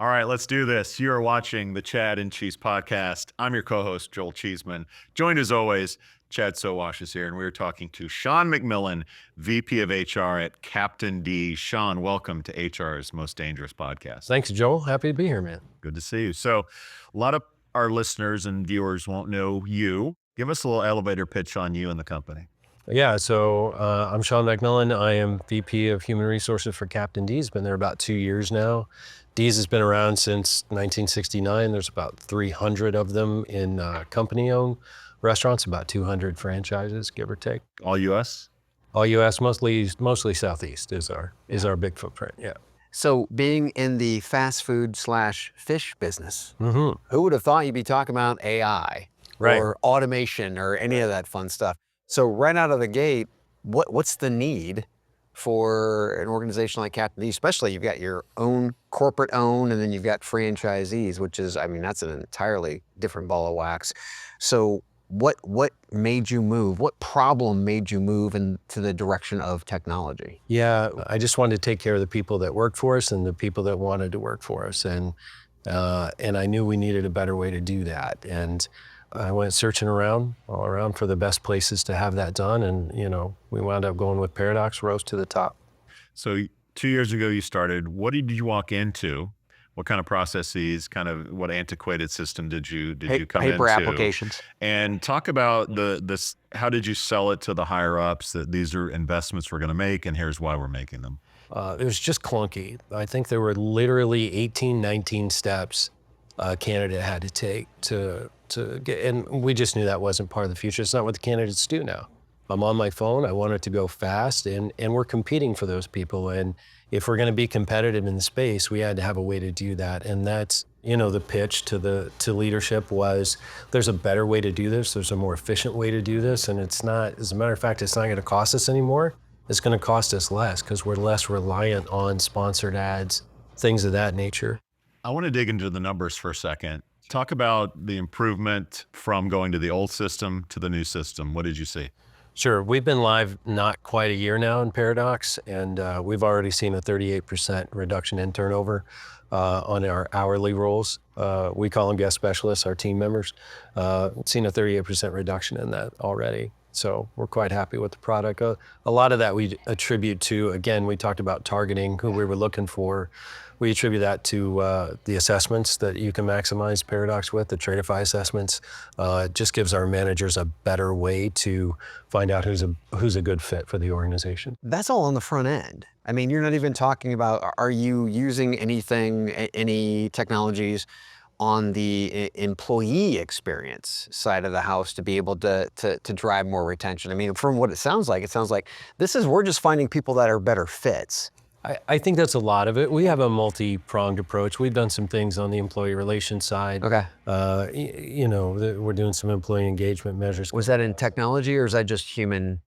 All right, let's do this. You are watching the Chad and Cheese podcast. I'm your co-host, Joel Cheeseman. Joined as always, Chad Sowash is here, and we are talking to Sean MacMillan, VP of HR at Captain D. Sean, welcome to HR's Most Dangerous Podcast. Thanks, Joel. Happy to be here, man. Good to see you. So a lot of our listeners and viewers won't know you. Give us a little elevator pitch on you and the company. Yeah, so I'm Sean MacMillan. I am VP of Human Resources for Captain D's. Been there about 2 years now. D's has been around since 1969. There's about 300 of them in company-owned restaurants, about 200 franchises, give or take. All U.S.? All U.S., mostly Southeast is our big footprint, yeah. So being in the fast food / fish business, Mm-hmm. who would have thought you'd be talking about AI Right. or automation or any of that fun stuff? So right out of the gate, what's the need for an organization like Captain D? Especially you've got your own corporate owned, and then you've got franchisees, which is, I mean, that's an entirely different ball of wax. So what made you move? What problem made you move into the direction of technology? Yeah, I just wanted to take care of the people that worked for us and the people that wanted to work for us. And I knew we needed a better way to do that. And I went searching all around for the best places to have that done. And, we wound up going with Paradox, rose to the top. So 2 years ago you started. What did you walk into? What kind of processes, what antiquated system did you come into? Paper applications. And talk about this. How did you sell it to the higher ups that these are investments we're going to make and here's why we're making them? It was just clunky. I think there were literally 18, 19 steps a candidate had to take to get, and we just knew that wasn't part of the future. It's not what the candidates do now. I'm on my phone, I want it to go fast, and we're competing for those people. And if we're gonna be competitive in the space, we had to have a way to do that. And that's, the pitch to leadership was, there's a better way to do this, there's a more efficient way to do this, and it's not, as a matter of fact, it's not gonna cost us anymore. It's gonna cost us less because we're less reliant on sponsored ads, things of that nature. I want to dig into the numbers for a second. Talk about the improvement from going to the old system to the new system. What did you see? Sure, we've been live not quite a year now in Paradox, and we've already seen a 38% reduction in turnover on our hourly roles. We call them guest specialists, our team members. Seen a 38% reduction in that already. So we're quite happy with the product. A lot of that we attribute to, again, we talked about targeting who we were looking for. We attribute that to the assessments that you can maximize Paradox with, the Tradeify assessments. It just gives our managers a better way to find out who's a good fit for the organization. That's all on the front end. I mean, you're not even talking about, are you using any technologies on the employee experience side of the house to be able to drive more retention? I mean, from what it sounds like we're just finding people that are better fits. I think that's a lot of it. We have a multi-pronged approach. We've done some things on the employee relations side. Okay. We're doing some employee engagement measures. Was that in technology or is that just human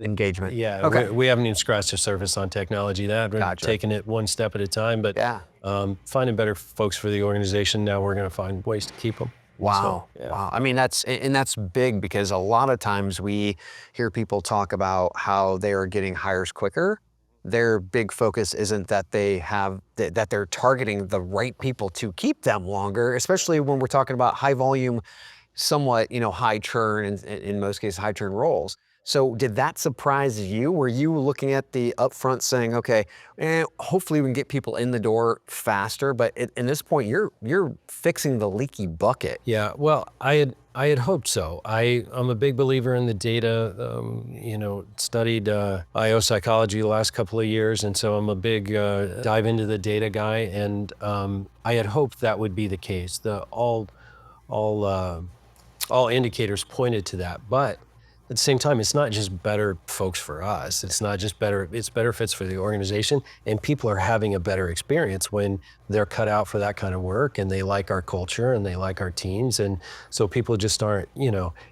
engagement? Yeah, okay. we haven't even scratched the surface on technology. We're Gotcha. taking it one step at a time, but Yeah. Finding better folks for the organization. Now we're going to find ways to keep them. Wow. So, yeah. Wow. I mean, that's big because a lot of times we hear people talk about how they are getting hires quicker. Their big focus isn't that that they're targeting the right people to keep them longer, especially when we're talking about high volume, somewhat, high churn, and in most cases, high churn roles. So did that surprise you? Were you looking at the upfront saying, okay, hopefully we can get people in the door faster, but at this point you're fixing the leaky bucket. Yeah, well, I had hoped so. I'm a big believer in the data, studied IO psychology the last couple of years, and so I'm a big dive into the data guy, and I had hoped that would be the case. All indicators pointed to that, but at the same time, it's not just better folks for us. It's not just better, it's better fits for the organization, and people are having a better experience when they're cut out for that kind of work and they like our culture and they like our teams. And so people just aren't,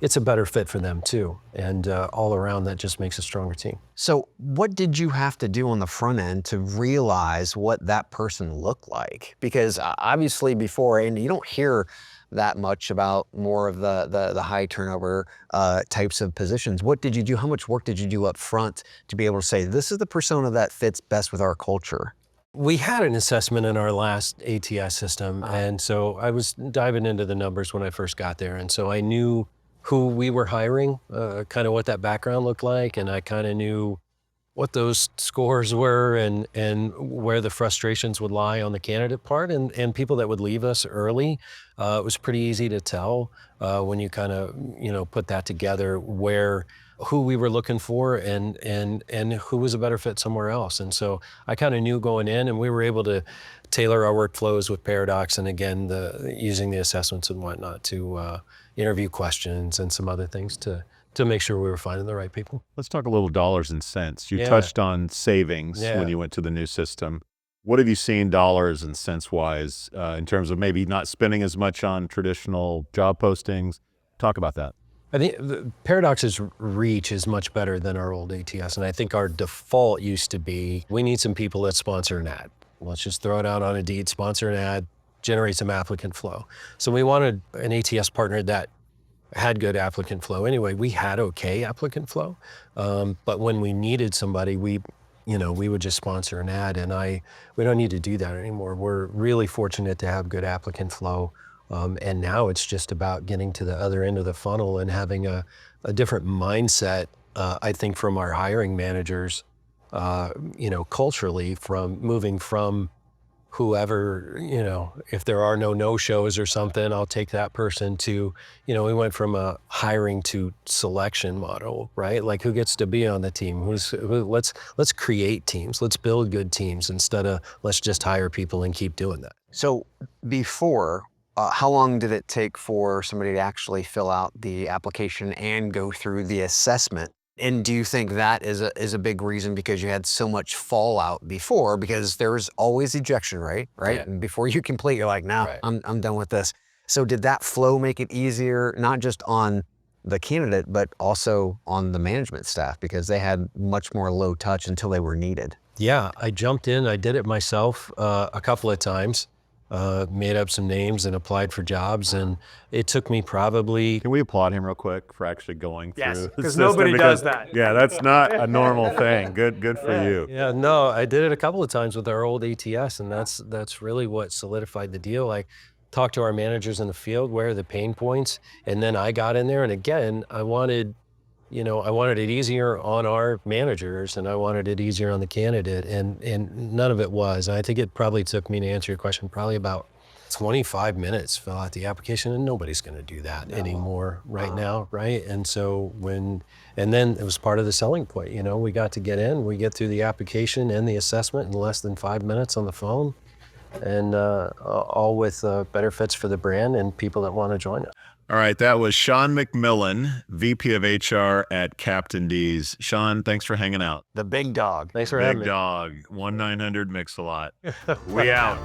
it's a better fit for them too. And all around that just makes a stronger team. So what did you have to do on the front end to realize what that person looked like? Because obviously before, and you don't hear that much about more of the high turnover types of positions. What did you do? How much work did you do up front to be able to say, this is the persona that fits best with our culture? We had an assessment in our last ATS system, and so I was diving into the numbers when I first got there, and so I knew who we were hiring, kind of what that background looked like, and I kind of knew what those scores were and where the frustrations would lie on the candidate part, and people that would leave us early. It was pretty easy to tell when you kind of put that together, who we were looking for and who was a better fit somewhere else. And so I kind of knew going in, and we were able to tailor our workflows with Paradox, and again, using the assessments and whatnot to interview questions and some other things to make sure we were finding the right people. Let's talk a little dollars and cents. You Yeah. touched on savings Yeah. when you went to the new system. What have you seen dollars and cents wise in terms of maybe not spending as much on traditional job postings? Talk about that. I think Paradox's reach is much better than our old ATS, and I think our default used to be, we need some people that sponsor an ad. Let's just throw it out on Indeed, sponsor an ad, generate some applicant flow. So we wanted an ATS partner that had good applicant flow. Anyway, we had okay applicant flow, but when we needed somebody, we would just sponsor an ad, and we don't need to do that anymore. We're really fortunate to have good applicant flow, and now it's just about getting to the other end of the funnel and having a different mindset, I think, from our hiring managers, culturally, from moving from whoever, if there are no-shows or something, I'll take that person to, we went from a hiring to selection model, right? Like, who gets to be on the team? Let's create teams. Let's build good teams instead of let's just hire people and keep doing that. So before, how long did it take for somebody to actually fill out the application and go through the assessment? And do you think that is a big reason because you had so much fallout before? Because there's always ejection rate, right? Yeah. And before you complete, you're like, nah, Right. I'm done with this. So did that flow make it easier, not just on the candidate, but also on the management staff, because they had much more low touch until they were needed? Yeah, I jumped in. I did it myself a couple of times, made up some names and applied for jobs. And it took me probably, Can we applaud him real quick for actually going Yes, through the 'cause system? nobody does that. Yeah, that's not a normal thing. Good for you. yeah, no, I did it a couple of times with our old ATS, and that's really what solidified the deal. Like, talked to our managers in the field, where are the pain points? And then I got in there, and again, I wanted it easier on our managers, and I wanted it easier on the candidate, and none of it was. I think it probably took me, to answer your question, probably about 25 minutes, fill out the application, and nobody's going to do that anymore right now, right? And so and then it was part of the selling point. We got to get in, we get through the application and the assessment in less than 5 minutes on the phone, and all with better fits for the brand and people that want to join us. All right, that was Sean MacMillan, VP of HR at Captain D's. Sean, thanks for hanging out. The big dog. Thanks for having Big me. dog, 1-900 Mix-a-Lot. We out.